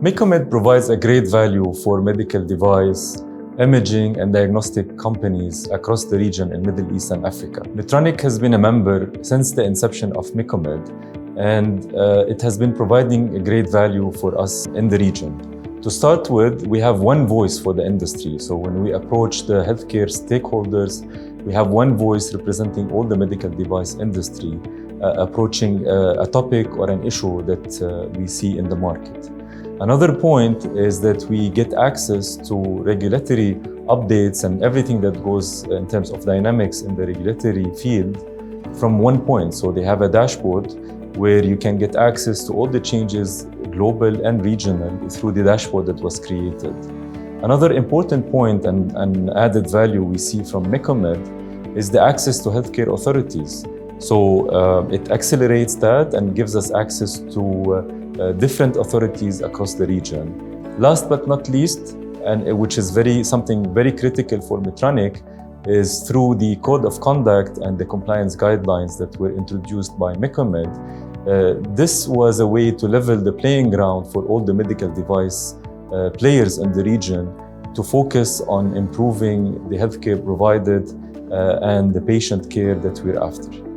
Mecomed provides a great value for medical device, imaging and diagnostic companies across the region in Middle East and Africa. Medtronic has been a member since the inception of Mecomed, and it has been providing a great value for us in the region. To start with, we have one voice for the industry. So when we approach the healthcare stakeholders, we have one voice representing all the medical device industry, approaching a topic or an issue that we see in the market. Another point is that we get access to regulatory updates and everything that goes in terms of dynamics in the regulatory field from one point. So they have a dashboard where you can get access to all the changes, global and regional, through the dashboard that was created. Another important point and added value we see from Mecomed is the access to healthcare authorities. So it accelerates that and gives us access to different authorities across the region. Last but not least, and which is something very critical for Medtronic, is through the code of conduct and the compliance guidelines that were introduced by Mecomed. This was a way to level the playing ground for all the medical device players in the region to focus on improving the healthcare provided and the patient care that we're after.